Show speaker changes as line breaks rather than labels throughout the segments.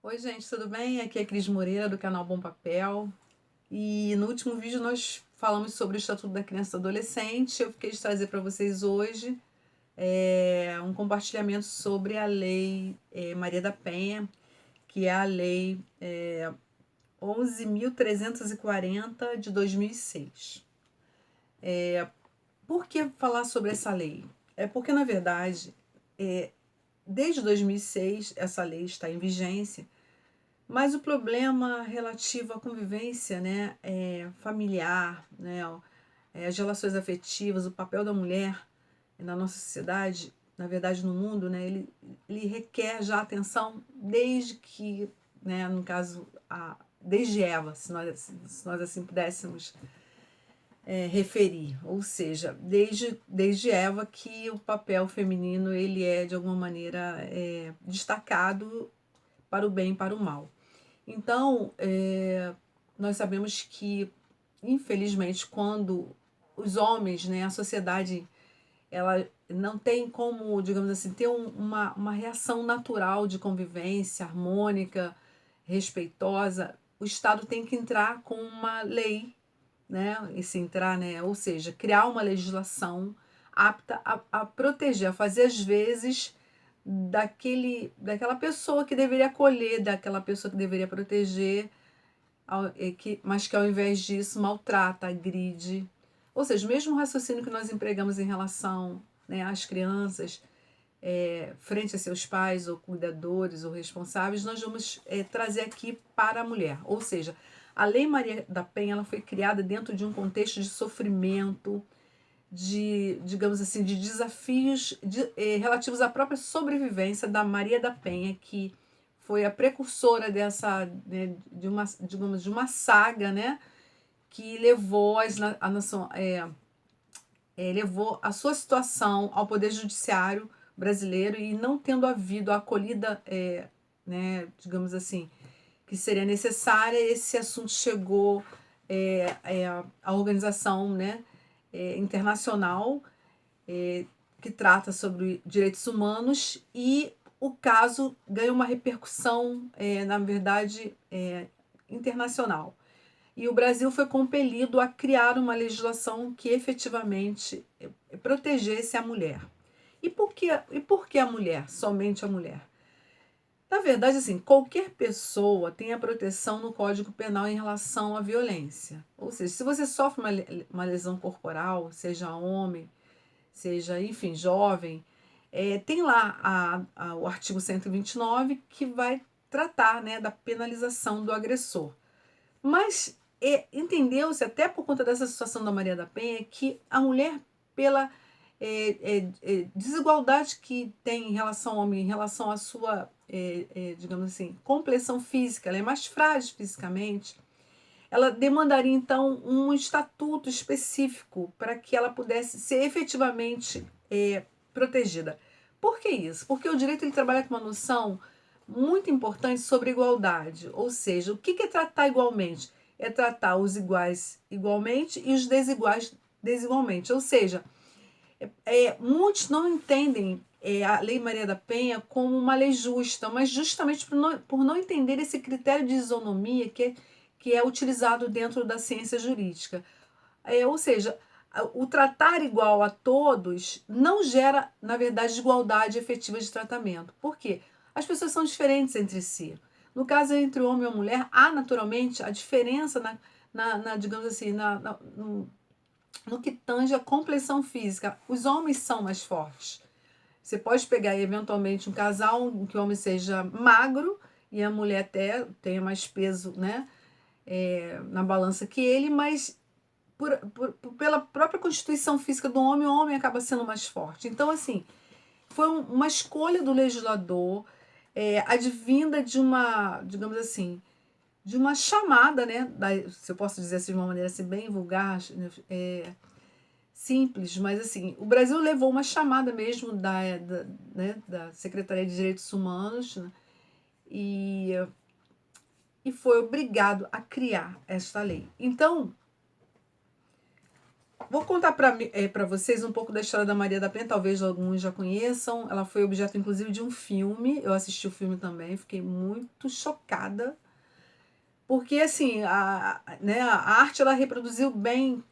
Oi, gente, tudo bem? Aqui é Cris Moreira, do canal Bom Papel. E no último vídeo nós falamos sobre o Estatuto da Criança e do Adolescente. Eu fiquei de trazer para vocês hoje um compartilhamento sobre a Lei Maria da Penha, que é a Lei 11.340 de 2006. Por que falar sobre essa lei? É porque, na verdade, desde 2006 essa lei está em vigência. Mas o problema relativo à convivência, né, familiar, né, as relações afetivas, o papel da mulher na nossa sociedade, na verdade no mundo, né, ele requer já atenção desde que, né, no caso, desde Eva, se nós assim pudéssemos referir, ou seja, desde Eva que o papel feminino ele é de alguma maneira destacado para o bem e para o mal. Então, nós sabemos que, infelizmente, quando os homens, né, a sociedade, ela não tem como, digamos assim, ter uma reação natural de convivência harmônica, respeitosa, o Estado tem que entrar com uma lei, né, e se entrar, né, ou seja, criar uma legislação apta a proteger, a fazer as vezes daquela pessoa que deveria acolher, daquela pessoa que deveria proteger, mas que ao invés disso maltrata, agride. Ou seja, o mesmo raciocínio que nós empregamos em relação, né, às crianças, frente a seus pais ou cuidadores ou responsáveis, nós vamos trazer aqui para a mulher. Ou seja, a Lei Maria da Penha ela foi criada dentro de um contexto de sofrimento, digamos assim, de desafios relativos à própria sobrevivência da Maria da Penha, que foi a precursora dessa, né, de uma saga, né, que levou a nação, levou a sua situação ao Poder Judiciário brasileiro e não tendo havido a acolhida, né, digamos assim, que seria necessária, esse assunto chegou à organização, né, internacional, que trata sobre direitos humanos, e o caso ganha uma repercussão, na verdade, internacional. E o Brasil foi compelido a criar uma legislação que efetivamente protegesse a mulher. E por que a mulher? Somente a mulher? Na verdade, assim, qualquer pessoa tem a proteção no Código Penal em relação à violência. Ou seja, se você sofre uma lesão corporal, seja homem, seja, enfim, jovem, tem lá o artigo 129 que vai tratar, né, da penalização do agressor. Mas entendeu-se, até por conta dessa situação da Maria da Penha, que a mulher, pela desigualdade que tem em relação ao homem, em relação à sua, digamos assim, complexão física, ela é mais frágil fisicamente, ela demandaria então um estatuto específico para que ela pudesse ser efetivamente protegida. Por que isso? Porque o direito ele trabalha com uma noção muito importante sobre igualdade, ou seja, o que é tratar igualmente? É tratar os iguais igualmente e os desiguais desigualmente, ou seja, muitos não entendem a Lei Maria da Penha como uma lei justa, mas justamente por não entender esse critério de isonomia que é utilizado dentro da ciência jurídica. Ou seja, o tratar igual a todos não gera, na verdade, igualdade efetiva de tratamento. Por quê? As pessoas são diferentes entre si. No caso entre o homem e a mulher, há naturalmente a diferença digamos assim, no que tange a complexão física. Os homens são mais fortes. Você pode pegar eventualmente um casal em que o homem seja magro e a mulher até tenha mais peso, né, na balança que ele, mas pela própria constituição física do homem, o homem acaba sendo mais forte. Então, assim, foi uma escolha do legislador, advinda de uma, digamos assim, de uma chamada, né, se eu posso dizer assim de uma maneira assim, bem vulgar, simples, mas assim, o Brasil levou uma chamada mesmo né, da Secretaria de Direitos Humanos, né, e, foi obrigado a criar esta lei. Então, Vou contar para vocês um pouco da história da Maria da Penha, talvez alguns já conheçam. Ela foi objeto, inclusive, de um filme. Eu assisti o filme também, fiquei muito chocada. Porque, assim, né, a arte ela reproduziu bem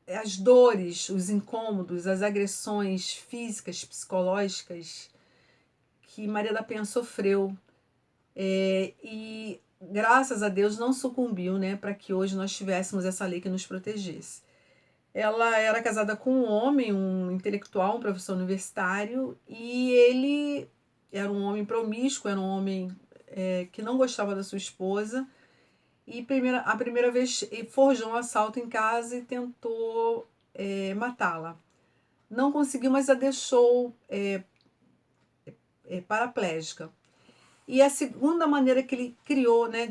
as dores, os incômodos, as agressões físicas, psicológicas que Maria da Penha sofreu. E graças a Deus não sucumbiu, né, para que hoje nós tivéssemos essa lei que nos protegesse. Ela era casada com um homem, um intelectual, um professor universitário, e ele era um homem promíscuo, era um homem que não gostava da sua esposa. E a primeira vez forjou um assalto em casa e tentou matá-la. Não conseguiu, mas a deixou paraplégica. E a segunda maneira que ele criou, né,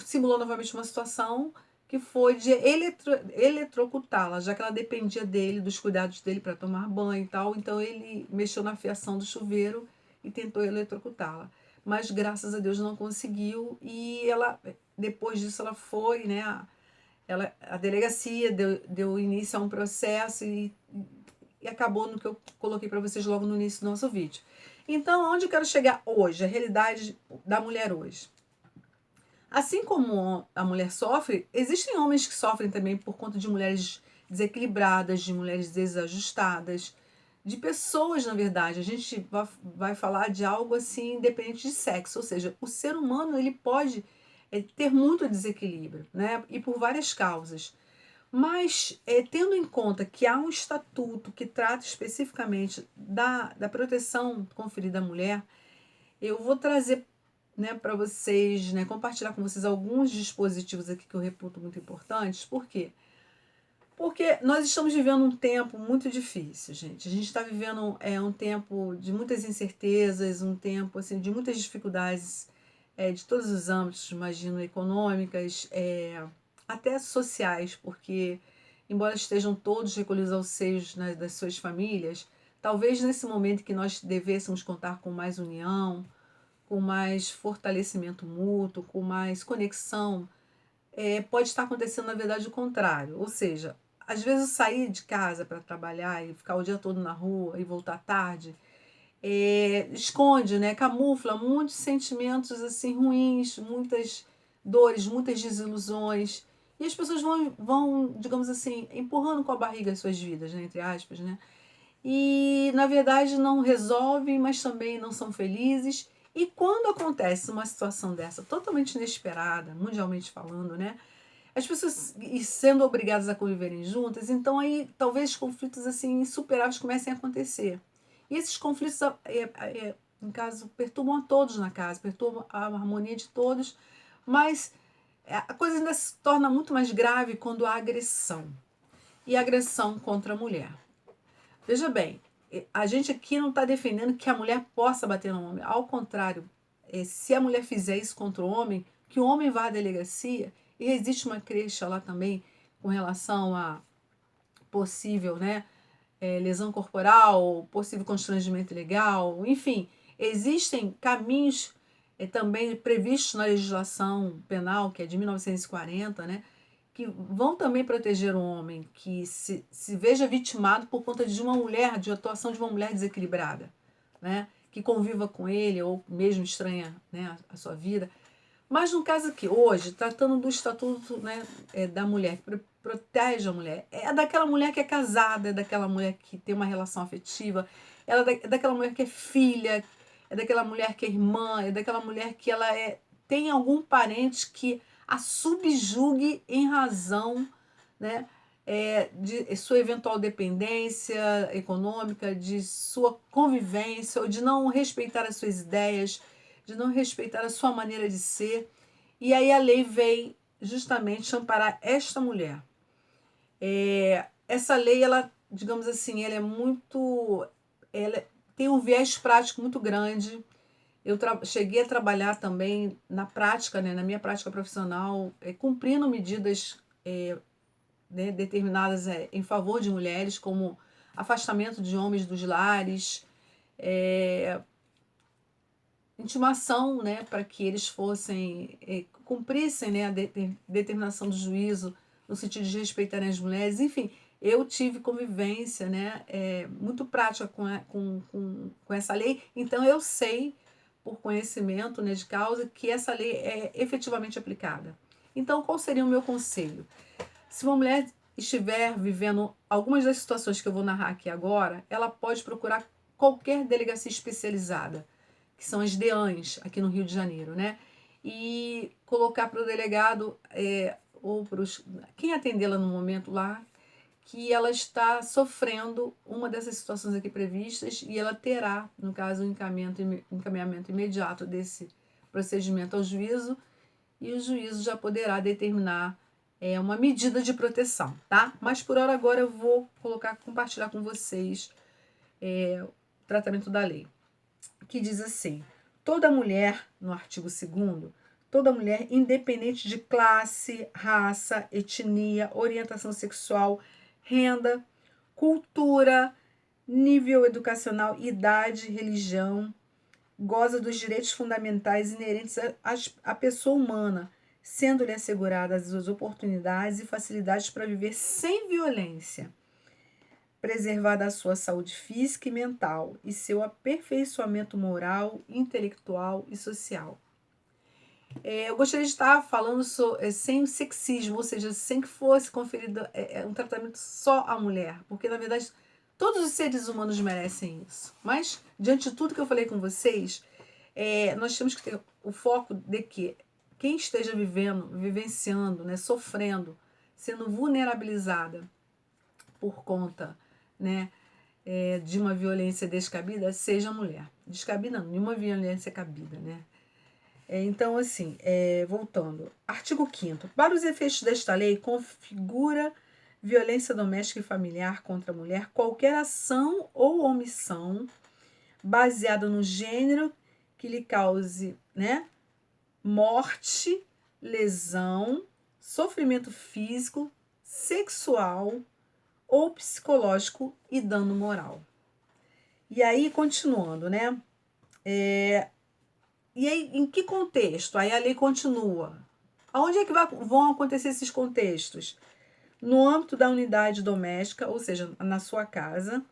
simulou novamente uma situação que foi de eletrocutá-la, já que ela dependia dele, dos cuidados dele para tomar banho e tal. Então ele mexeu na fiação do chuveiro e tentou eletrocutá-la. Mas graças a Deus não conseguiu. E ela, depois disso, ela foi, né, a delegacia deu início a um processo e acabou no que eu coloquei para vocês logo no início do nosso vídeo. Então, onde eu quero chegar hoje? A realidade da mulher hoje. Assim como a mulher sofre, existem homens que sofrem também por conta de mulheres desequilibradas, de mulheres desajustadas, de pessoas, na verdade. A gente vai falar de algo assim, independente de sexo, ou seja, o ser humano ele pode ter muito desequilíbrio, né? E por várias causas. Mas, tendo em conta que há um estatuto que trata especificamente da proteção conferida à mulher, eu vou trazer, né, para vocês, né, compartilhar com vocês alguns dispositivos aqui que eu reputo muito importantes. Por quê? Porque nós estamos vivendo um tempo muito difícil, gente. A gente está vivendo um tempo de muitas incertezas, um tempo assim, de muitas dificuldades de todos os âmbitos, imagino, econômicas, até sociais, porque, embora estejam todos recolhidos aos seios, né, das suas famílias, talvez nesse momento que nós devêssemos contar com mais união, com mais fortalecimento mútuo, com mais conexão, pode estar acontecendo, na verdade, o contrário. Ou seja, às vezes sair de casa para trabalhar e ficar o dia todo na rua e voltar tarde, esconde, né, camufla muitos sentimentos assim ruins, muitas dores, muitas desilusões. E as pessoas vão, digamos assim, empurrando com a barriga as suas vidas, né, entre aspas, né? E, na verdade, não resolvem, mas também não são felizes. E quando acontece uma situação dessa, totalmente inesperada, mundialmente falando, né? As pessoas sendo obrigadas a conviverem juntas, então aí talvez conflitos assim insuperáveis comecem a acontecer. E esses conflitos, no caso, perturbam a todos na casa, perturbam a harmonia de todos, mas a coisa ainda se torna muito mais grave quando há agressão. E agressão contra a mulher. Veja bem, a gente aqui não está defendendo que a mulher possa bater no homem. Ao contrário, se a mulher fizer isso contra o homem, que o homem vá à delegacia, e existe uma queixa lá também com relação a possível, né, lesão corporal, possível constrangimento ilegal, enfim, existem caminhos também previstos na legislação penal, que é de 1940, né, que vão também proteger o homem que se veja vitimado por conta de uma mulher, de atuação de uma mulher desequilibrada, né? Que conviva com ele ou mesmo estranha, né, a sua vida. Mas no caso aqui, hoje, tratando do estatuto, né, da mulher, que protege a mulher, é daquela mulher que é casada, é daquela mulher que tem uma relação afetiva, é daquela mulher que é filha, é daquela mulher que é irmã, é daquela mulher que ela tem algum parente que a subjugue em razão, né, de sua eventual dependência econômica, de sua convivência, ou de não respeitar as suas ideias, de não respeitar a sua maneira de ser. E aí a lei veio justamente amparar esta mulher. Essa lei, ela, digamos assim, ela é muito... Ela tem um viés prático muito grande. Eu cheguei a trabalhar também na prática, né, na minha prática profissional, cumprindo medidas né, determinadas em favor de mulheres, como afastamento de homens dos lares, intimação, né, para que eles cumprissem, né, a determinação do juízo no sentido de respeitarem as mulheres, enfim, eu tive convivência, né, muito prática com essa lei, então eu sei, por conhecimento, né, de causa, que essa lei é efetivamente aplicada. Então, qual seria o meu conselho? Se uma mulher estiver vivendo algumas das situações que eu vou narrar aqui agora, ela pode procurar qualquer delegacia especializada, que são as DEANs, aqui no Rio de Janeiro, né? E colocar para o delegado ou para quem atendê-la no momento lá, que ela está sofrendo uma dessas situações aqui previstas e ela terá, no caso, um encaminhamento imediato desse procedimento ao juízo, e o juízo já poderá determinar uma medida de proteção, tá? Mas por hora agora eu vou compartilhar com vocês o tratamento da lei, que diz assim: toda mulher, no artigo 2º, toda mulher, independente de classe, raça, etnia, orientação sexual, renda, cultura, nível educacional, idade, religião, goza dos direitos fundamentais inerentes à pessoa humana, sendo-lhe asseguradas as oportunidades e facilidades para viver sem violência, preservada a sua saúde física e mental e seu aperfeiçoamento moral, intelectual e social. Eu gostaria de estar falando sem o sexismo, ou seja, sem que fosse conferido um tratamento só à mulher, porque na verdade todos os seres humanos merecem isso. Mas, diante de tudo que eu falei com vocês, nós temos que ter o foco de que quem esteja vivenciando, né, sofrendo, sendo vulnerabilizada por conta, né, de uma violência descabida, seja mulher. Descabida não, nenhuma violência é cabida, né? Então, assim, voltando. Artigo 5º. Para os efeitos desta lei, configura violência doméstica e familiar contra a mulher qualquer ação ou omissão baseada no gênero que lhe cause, né, morte, lesão, sofrimento físico, sexual ou psicológico e dano moral. E aí, continuando, né? E aí, em que contexto? Aí a lei continua. Aonde é que vão acontecer esses contextos? No âmbito da unidade doméstica, ou seja, na sua casa,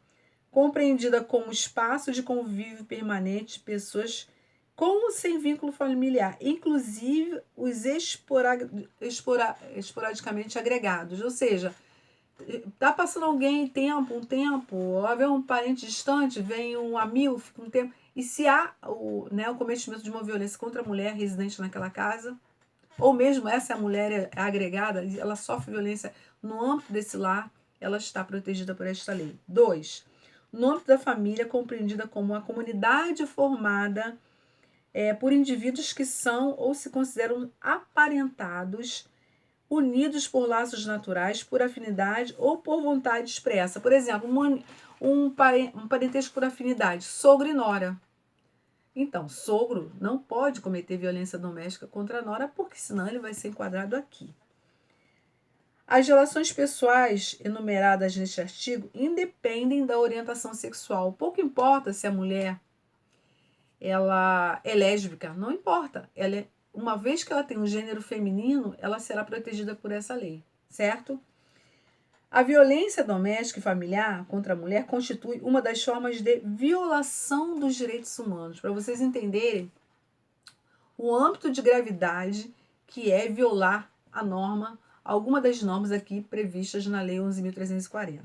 compreendida como espaço de convívio permanente de pessoas com ou sem vínculo familiar, inclusive os esporadicamente agregados, ou seja, tá passando alguém um tempo, ou haver um parente distante, vem um amigo, fica um tempo, e se há o cometimento de uma violência contra a mulher residente naquela casa, ou mesmo essa mulher é agregada, ela sofre violência no âmbito desse lar, ela está protegida por esta lei. 2. No âmbito da família, compreendida como uma comunidade formada por indivíduos que são ou se consideram aparentados, unidos por laços naturais, por afinidade ou por vontade expressa. Por exemplo, um parentesco por afinidade, sogro e nora. Então, sogro não pode cometer violência doméstica contra a nora, porque senão ele vai ser enquadrado aqui. As relações pessoais enumeradas neste artigo independem da orientação sexual. Pouco importa se a mulher ela é lésbica, não importa. Uma vez que ela tem um gênero feminino, ela será protegida por essa lei, certo? A violência doméstica e familiar contra a mulher constitui uma das formas de violação dos direitos humanos. Para vocês entenderem o âmbito de gravidade que é violar a norma, alguma das normas aqui previstas na Lei 11.340.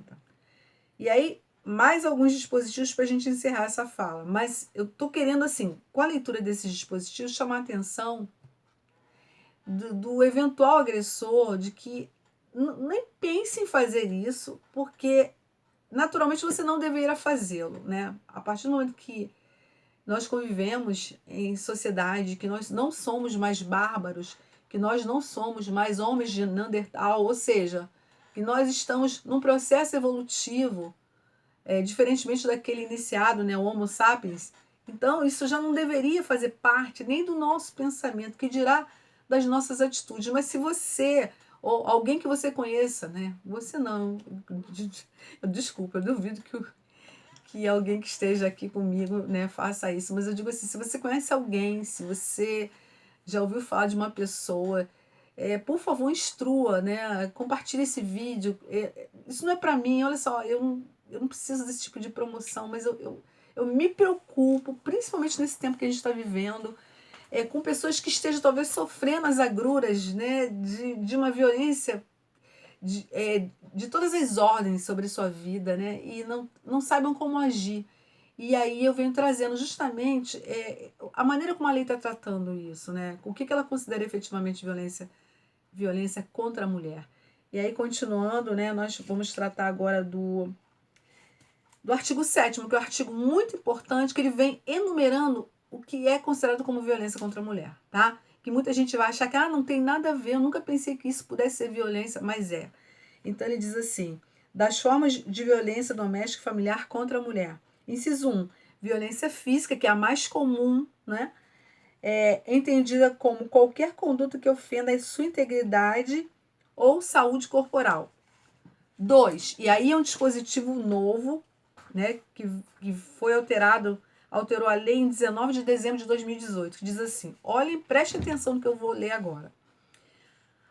E aí, mais alguns dispositivos para a gente encerrar essa fala. Mas eu estou querendo, assim, com a leitura desses dispositivos, chamar a atenção do eventual agressor, de que nem pense em fazer isso, porque naturalmente você não deveria fazê-lo, né? A partir do momento que nós convivemos em sociedade, que nós não somos mais bárbaros, que nós não somos mais homens de Neandertal, ou seja, que nós estamos num processo evolutivo, diferentemente daquele iniciado, né, o Homo sapiens. Então, isso já não deveria fazer parte nem do nosso pensamento, que dirá das nossas atitudes. Mas se você, ou alguém que você conheça, né, você não, desculpa, eu duvido que alguém que esteja aqui comigo, né, faça isso. Mas eu digo assim, se você conhece alguém, se você já ouviu falar de uma pessoa por favor, instrua, né? Compartilhe esse vídeo. Isso não é para mim, olha só, eu não preciso desse tipo de promoção, mas eu me preocupo, principalmente nesse tempo que a gente está vivendo, com pessoas que estejam talvez sofrendo as agruras, né, de uma violência de todas as ordens sobre sua vida, né, e não saibam como agir. E aí eu venho trazendo justamente a maneira como a lei está tratando isso, né, o que ela considera efetivamente violência contra a mulher. E aí, continuando, né, nós vamos tratar agora do artigo 7º, que é um artigo muito importante, que ele vem enumerando o que é considerado como violência contra a mulher, tá? Que muita gente vai achar que não tem nada a ver, eu nunca pensei que isso pudesse ser violência, mas é. Então ele diz assim: das formas de violência doméstica e familiar contra a mulher. Inciso 1, violência física, que é a mais comum, né? Entendida como qualquer conduta que ofenda a sua integridade ou saúde corporal. 2, e aí é um dispositivo novo, né, que foi alterou a lei em 19 de dezembro de 2018, que diz assim, olhem, prestem atenção no que eu vou ler agora.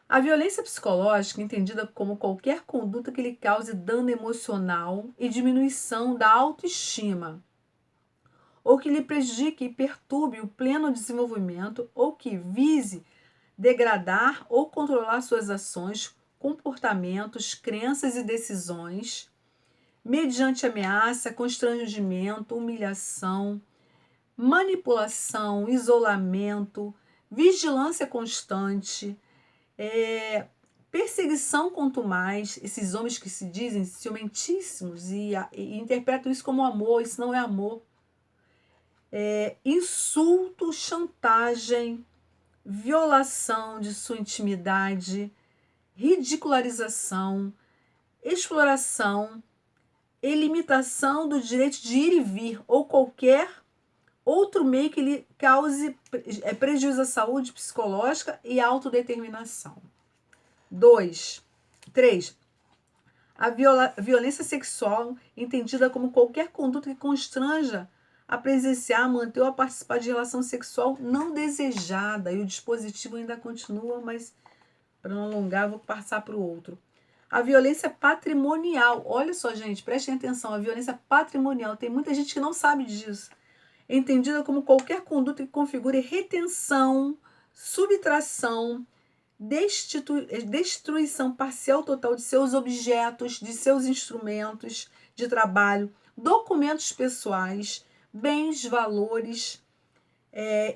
A violência psicológica, entendida como qualquer conduta que lhe cause dano emocional e diminuição da autoestima, ou que lhe prejudique e perturbe o pleno desenvolvimento, ou que vise degradar ou controlar suas ações, comportamentos, crenças e decisões, mediante ameaça, constrangimento, humilhação, manipulação, isolamento, vigilância constante, perseguição contumaz, esses homens que se dizem ciumentíssimos e interpretam isso como amor, isso não é amor. Insulto, chantagem, violação de sua intimidade, ridicularização, exploração e limitação do direito de ir e vir ou qualquer outro meio que lhe cause prejuízo à saúde psicológica e autodeterminação. 3. A violência sexual, entendida como qualquer conduta que constranja a presenciar, manter ou a participar de relação sexual não desejada. E o dispositivo ainda continua, mas para não alongar, vou passar para o outro. A violência patrimonial. Olha só, gente, prestem atenção. A violência patrimonial. Tem muita gente que não sabe disso. Entendida como qualquer conduta que configure retenção, subtração, destruição parcial total de seus objetos, de seus instrumentos de trabalho, documentos pessoais, bens, valores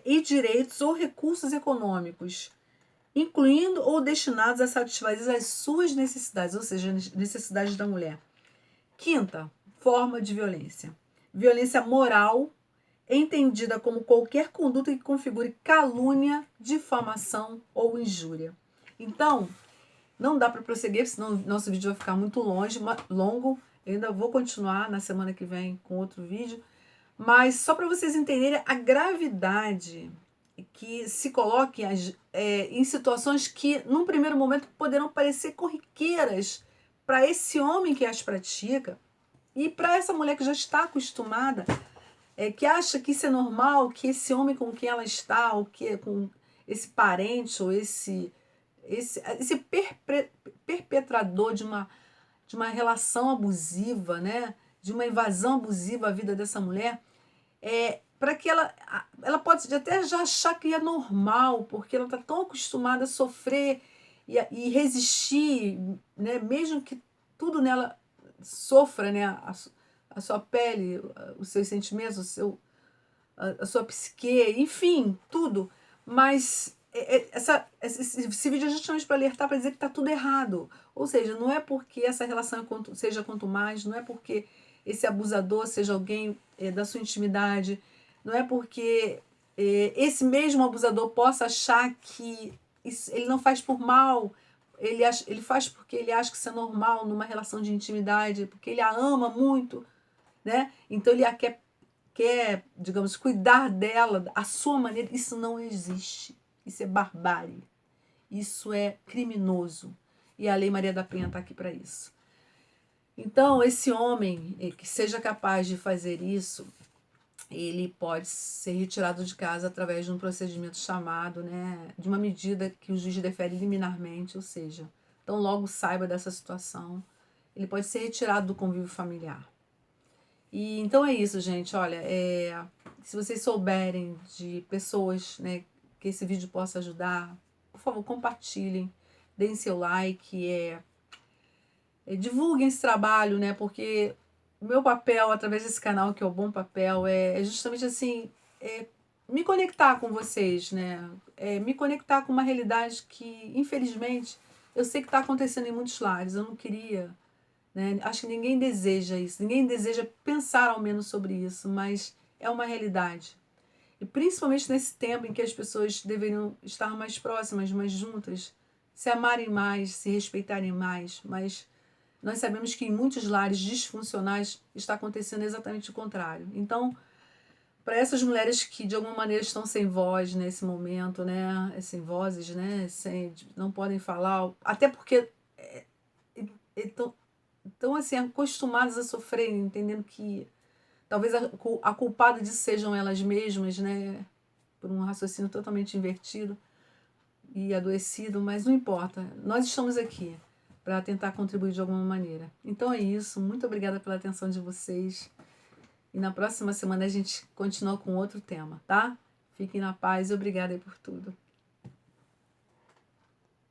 e direitos ou recursos econômicos, incluindo ou destinados a satisfazer as suas necessidades, ou seja, necessidades da mulher. 5ª forma de violência. Violência moral, entendida como qualquer conduta que configure calúnia, difamação ou injúria. Então, não dá para prosseguir, senão nosso vídeo vai ficar muito longo. Eu ainda vou continuar na semana que vem com outro vídeo. Mas só para vocês entenderem a gravidade que se coloque em situações que, num primeiro momento, poderão parecer corriqueiras para esse homem que as pratica e para essa mulher que já está acostumada, que acha que isso é normal, que esse homem com quem ela está, ou que com esse parente, ou esse perpetrador de uma relação abusiva, né? De uma invasão abusiva à vida dessa mulher, para que ela pode até já achar que é normal, porque ela está tão acostumada a sofrer e resistir, né? Mesmo que tudo nela sofra, né? A sua pele, os seus sentimentos, a sua psique, enfim, tudo. Mas esse vídeo é justamente para alertar, para dizer que está tudo errado. Ou seja, não é porque essa relação seja contumaz, não é porque esse abusador seja alguém da sua intimidade, não é porque esse mesmo abusador possa achar que ele não faz por mal, ele faz porque ele acha que isso é normal numa relação de intimidade, porque ele a ama muito, né? Então ele quer, digamos, cuidar dela à sua maneira. Isso não existe. Isso é barbárie. Isso é criminoso. E a Lei Maria da Penha está aqui para isso. Então, esse homem que seja capaz de fazer isso, ele pode ser retirado de casa através de um procedimento chamado, né, de uma medida que o juiz defere liminarmente, ou seja, tão logo saiba dessa situação, ele pode ser retirado do convívio familiar. E então é isso, gente. Olha, se vocês souberem de pessoas, né, que esse vídeo possa ajudar, por favor, compartilhem, deem seu like, divulguem esse trabalho, né, porque o meu papel, através desse canal, que é o Bom Papel, é justamente assim, me conectar com vocês, né? Me conectar com uma realidade que, infelizmente, eu sei que está acontecendo em muitos lares. Eu não queria, né? Acho que ninguém deseja isso, ninguém deseja pensar ao menos sobre isso, mas é uma realidade. E principalmente nesse tempo em que as pessoas deveriam estar mais próximas, mais juntas, se amarem mais, se respeitarem mais, mas nós sabemos que em muitos lares disfuncionais está acontecendo exatamente o contrário. Então, para essas mulheres que de alguma maneira estão sem voz nesse momento, né, sem vozes, né, não podem falar, até porque estão assim acostumadas a sofrer, entendendo que talvez a culpada disso sejam elas mesmas, né, por um raciocínio totalmente invertido e adoecido, mas não importa. Nós estamos aqui para tentar contribuir de alguma maneira. Então é isso. Muito obrigada pela atenção de vocês. E na próxima semana a gente continua com outro tema, tá? Fiquem na paz e obrigada aí por tudo.